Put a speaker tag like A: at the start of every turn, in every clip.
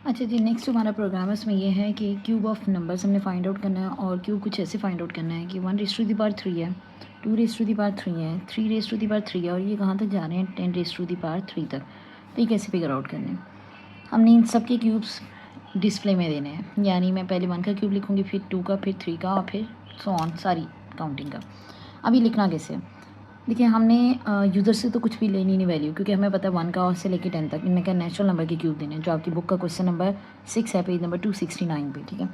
A: अच्छा जी, नेक्स्ट हमारा प्रोग्राम है, उसमें ये है कि क्यूब ऑफ नंबर्स हमने फाइंड आउट करना है। और क्यूब कुछ ऐसे फाइंड आउट करना है कि 1 रेज़ टू द पावर 3 है, 2 रेज़ टू द पावर 3 है, 3 रेज़ टू द पावर 3 है, और ये कहाँ तक जा रहे हैं, 10 रेज़ टू द पावर 3 तक। तो ये कैसे फिगर आउट करने हैं? हमने इन सब के क्यूब्स डिस्प्ले में देने हैं, यानी मैं पहले 1 का क्यूब लिखूँगी, फिर 2 का, फिर 3 का, और फिर सो ऑन सारी काउंटिंग का। अभी लिखना कैसे है? देखिए, हमने यूज़र से तो कुछ भी लेनी नहीं वैल्यू, क्योंकि हमें पता है 1 का से लेकर 10 तक इनमें क्या नेचुरल नंबर के क्यूब देने हैं, जो आपकी बुक का क्वेश्चन नंबर 6 है, पेज नंबर 269 पे। ठीक है,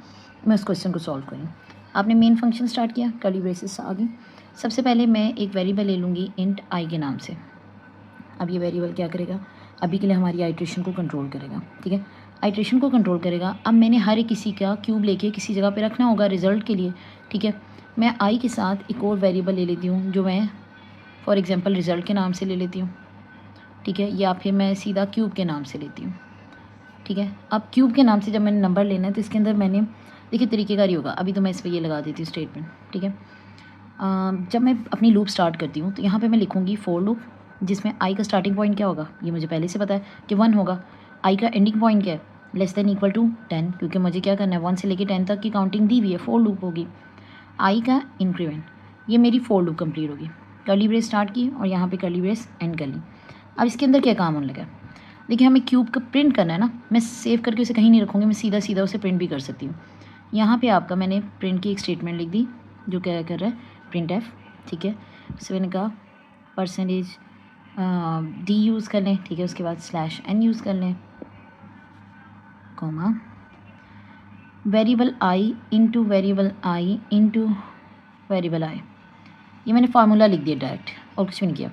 A: मैं उस क्वेश्चन को सॉल्व करूँ। आपने मेन फंक्शन स्टार्ट किया, कर्ली ब्रेसेस आ गई। सबसे पहले मैं एक वेरिएबल ले लूँगी इंट आई के नाम से। अब ये वेरिएबल क्या करेगा, अभी के लिए हमारी आइट्रेशन को कंट्रोल करेगा। ठीक है, आइट्रेशन को कंट्रोल करेगा। अब मैंने हर एक किसी का क्यूब लेके किसी जगह पे रखना होगा रिजल्ट के लिए। ठीक है, मैं आई के साथ एक और वेरिएबल ले लेती हूँ, जो मैं फॉर एग्जांपल रिज़ल्ट के नाम से ले लेती हूँ। ठीक है, या फिर मैं सीधा क्यूब के नाम से लेती हूँ। ठीक है, अब क्यूब के नाम से जब मैंने नंबर लेना है तो इसके अंदर मैंने देखिए तरीक़ेकार ही होगा। अभी तो मैं इस पर ये लगा देती हूँ स्टेटमेंट। ठीक है, जब मैं अपनी लूप स्टार्ट करती हूँ तो यहाँ पे मैं लिखूँगी फॉर लूप, जिसमें आई का स्टार्टिंग पॉइंट क्या होगा, ये मुझे पहले से पता है कि 1 होगा। आई का एंडिंग पॉइंट क्या है, लेस देन इक्वल टू 10, क्योंकि मुझे क्या करना है 1 से लेकर 10 तक की काउंटिंग दी हुई है, फॉर लूप होगी। आई का इंक्रीमेंट, ये मेरी फॉर लूप कंप्लीट होगी। कर्ली ब्रेस स्टार्ट की और यहाँ पे कर्ली ब्रेस एंड कर ली। अब इसके अंदर क्या काम होने लगा, देखिए हमें क्यूब का प्रिंट करना है ना, मैं सेव करके उसे कहीं नहीं रखूँगी, मैं सीधा सीधा उसे प्रिंट भी कर सकती हूँ। यहाँ पे आपका मैंने प्रिंट की एक स्टेटमेंट लिख दी, जो क्या कर रहा है, प्रिंट एफ। ठीक है, उसे मैंने कहा परसेंटेज डी यूज़ कर लें। ठीक है, उसके बाद स्लैश एन यूज़ कर लें, कॉमा वेरिएबल आई इंटू वेरिएबल आई इंटू वेरिएबल आई। ये मैंने फार्मूला लिख दिया डायरेक्ट, और कुछ भी नहीं किया।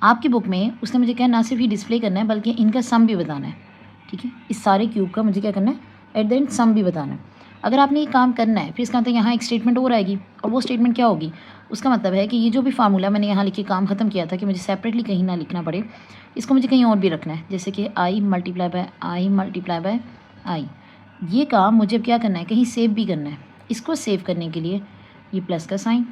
A: आपकी बुक में उसने मुझे क्या ना सिर्फ ही डिस्प्ले करना है, बल्कि इनका सम भी बताना है। ठीक है, इस सारे क्यूब का मुझे क्या करना है, एट द एंड सम भी बताना है। अगर आपने ये काम करना है, फिर इसका मतलब यहाँ एक स्टेटमेंट और आएगी, और वो स्टेटमेंट क्या होगी, उसका मतलब है कि ये जो भी फार्मूला मैंने यहाँ लिख के काम ख़त्म किया था कि मुझे सेपरेटली कहीं ना लिखना पड़े, इसको मुझे कहीं और भी रखना है, जैसे कि i multiply by i multiply by i. ये काम मुझे क्या करना है, कहीं सेव भी करना है। इसको सेव करने के लिए ये प्लस का साइन,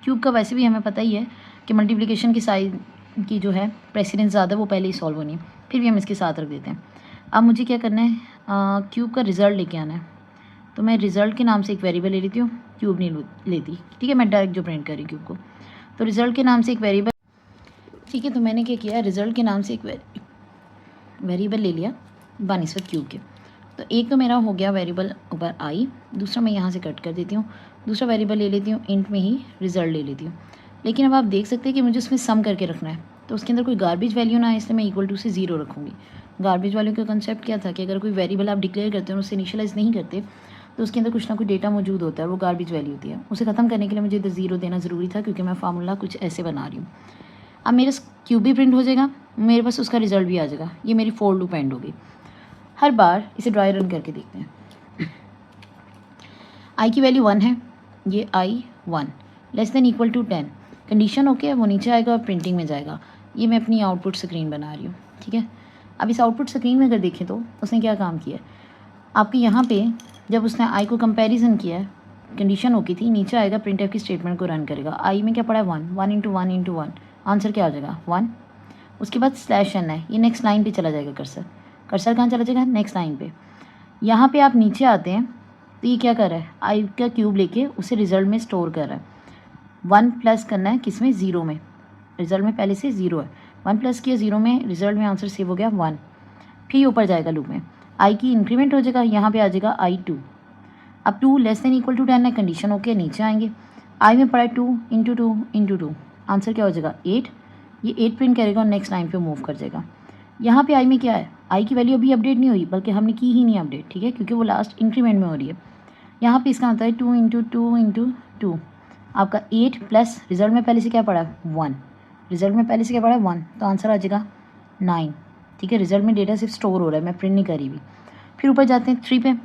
A: क्यूब का वैसे भी हमें पता ही है कि मल्टीप्लिकेशन की साइड की जो है प्रेसिडेंस ज़्यादा, वो पहले ही सॉल्व होनी है, फिर भी हम इसके साथ रख देते हैं। अब मुझे क्या करना है, क्यूब का रिज़ल्ट लेके आना है, तो मैं रिज़ल्ट के नाम से एक वेरिएबल ले लेती हूँ, क्यूब नहीं लेती। ठीक है, मैं डायरेक्ट जो प्रिंट करी क्यूब को, तो रिज़ल्ट के नाम से एक वेरिएबल। ठीक है, तो मैंने क्या किया, रिज़ल्ट के नाम से एक वेरिएबल ले लिया बानिस्बत क्यूब के। तो एक तो मेरा हो गया वेरिएबल ऊपर आई, दूसरा मैं यहाँ से कट कर देती हूँ, दूसरा वेरिएबल ले लेती हूँ, इंट में ही रिज़ल्ट ले लेती हूँ। लेकिन अब आप देख सकते हैं कि मुझे उसमें सम करके रखना है, तो उसके अंदर कोई गार्बेज वैल्यू ना आए, इसलिए मैं इक्वल टू से 0 रखूँगी। गार्बेज वैल्यू का कंसेप्ट क्या था कि अगर कोई वेरिएबल आप डिक्लेयर करते हैं और उसे इनिशियलाइज नहीं करते, तो उसके अंदर कुछ ना कुछ डेटा मौजूद होता है, वो गार्बेज वैल्यू होती है। उसे ख़त्म करने के लिए मुझे इधर 0 देना ज़रूरी था, क्योंकि मैं फार्मूला कुछ ऐसे बना रही हूँ। अब मेरा क्यूब भी प्रिंट हो जाएगा, मेरे पास उसका रिजल्ट भी आ जाएगा। ये मेरी फॉर लूप एंड होगी। हर बार इसे ड्राई रन करके देखते हैं। आई की वैल्यू 1 है, ये I 1 less than equal to 10, condition okay है, वो नीचे आएगा और प्रिंटिंग में जाएगा। ये मैं अपनी आउटपुट स्क्रीन बना रही हूँ। ठीक है, अब इस आउटपुट स्क्रीन में अगर देखें तो उसने क्या काम किया है, आपके यहाँ पे जब उसने आई को कंपैरिजन किया है, कंडीशन ओके थी, नीचे आएगा प्रिंट एफ की स्टेटमेंट को रन करेगा। आई में क्या पड़ा है 1, 1 इंटू 1 इंटू 1, आंसर क्या आ जाएगा 1। उसके बाद स्लैश एन है, ये नेक्स्ट लाइन पे चला जाएगा, कर्सर कहाँ चला जाएगा, नेक्स्ट लाइन पे। यहाँ पे आप नीचे आते हैं तो ये क्या कर रहा है, आई का क्यूब लेके उसे रिजल्ट में स्टोर कर रहा है। 1 प्लस करना है किस में, 0 में, रिजल्ट में पहले से 0 है, 1 प्लस किया 0 में, रिजल्ट में आंसर सेव हो गया 1। फिर ऊपर जाएगा लूप में, आई की इंक्रीमेंट हो जाएगा, यहाँ पे आ जाएगा आई 2। अब 2 लेस देन इक्वल टू 10 है, कंडीशन ओके, नीचे आएंगे, आई में पड़ा 2 इंटू 2 इंटू 2, आंसर क्या हो जाएगा 8। ये 8 प्रिंट करेगा और नेक्स्ट लाइन पे मूव कर जाएगा। यहाँ पे आई में क्या है, आई की वैल्यू अभी अपडेट नहीं हुई, बल्कि हमने की ही नहीं अपडेट। ठीक है, क्योंकि वो लास्ट इंक्रीमेंट में हो रही है। यहाँ पे इसका मतलब है 2 इंटू 2 इंटू 2, आपका 8 प्लस रिजल्ट में पहले से क्या पड़ा है 1, रिजल्ट में पहले से क्या पड़ा है 1, तो आंसर आ जाएगा 9। ठीक है, रिजल्ट में डेटा सिर्फ स्टोर हो रहा है, मैं प्रिंट नहीं करी हुई। फिर ऊपर जाते हैं 3 पे।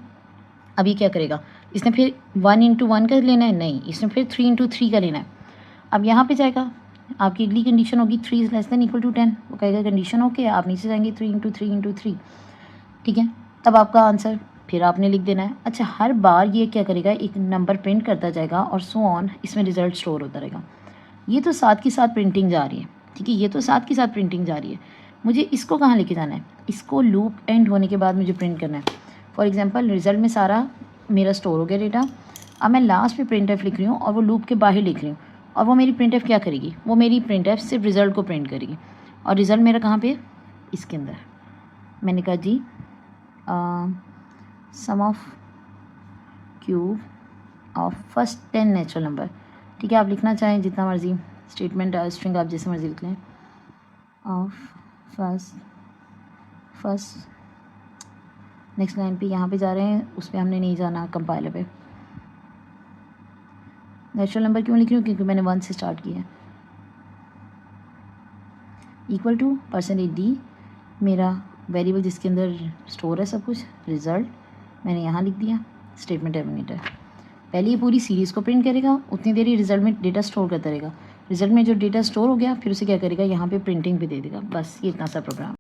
A: अब ये क्या करेगा, इसने फिर 1 इंटू 1 का लेना है, नहीं, इसने फिर 3 इंटू 3 का लेना है। अब यहाँ पे जाएगा, आपकी अगली कंडीशन होगी 3 is less than equal to 10, वो कहेगा कंडीशन ओके, आप नीचे जाएंगे 3 इंटू 3 इंटू 3। ठीक है, तब आपका आंसर फिर आपने लिख देना है। अच्छा, हर बार ये क्या करेगा, एक नंबर प्रिंट करता जाएगा और सो ऑन, इसमें रिजल्ट स्टोर होता रहेगा। ये तो साथ के साथ प्रिंटिंग जा रही है। ठीक है, ये तो साथ के साथ प्रिंटिंग जा रही है। मुझे इसको कहाँ लेके जाना है, इसको लूप एंड होने के बाद मुझे प्रिंट करना है। फॉर एग्जांपल रिज़ल्ट में सारा मेरा स्टोर हो गया डेटा। अब मैं लास्ट में प्रिंट एफ लिख रही हूँ और वो लूप के बाहर लिख रही हूँ, और वो मेरी प्रिंट एफ क्या करेगी, वो मेरी प्रिंट एफ सिर्फ रिज़ल्ट को प्रिंट करेगी। और रिज़ल्ट मेरा कहाँ पे, इसके अंदर। मैंने कहा जी sum of cube of first 10 natural number. ठीक है, आप लिखना चाहें जितना मर्जी स्टेटमेंट स्ट्रिंग आप जैसे मर्जी लिख लें। ऑफ फर्स्ट नेक्स्ट लाइन पे यहाँ पे जा रहे हैं, उस पर हमने नहीं जाना, कंपाइलर पे। नेचुरल नंबर क्यों लिख रही हूँ, क्योंकि मैंने 1 से स्टार्ट किया है। इक्वल टू %d मेरा वेरिएबल जिसके अंदर स्टोर है सब कुछ, रिज़ल्ट मैंने यहाँ लिख दिया। स्टेटमेंट टर्मिनेटर पहले ये पूरी सीरीज़ को प्रिंट करेगा, उतनी देर ही रिज़ल्ट में डेटा स्टोर करता रहेगा। रिज़ल्ट में जो डेटा स्टोर हो गया फिर उसे क्या करेगा, यहाँ पे प्रिंटिंग पे दे देगा। बस ये इतना सा प्रोग्राम।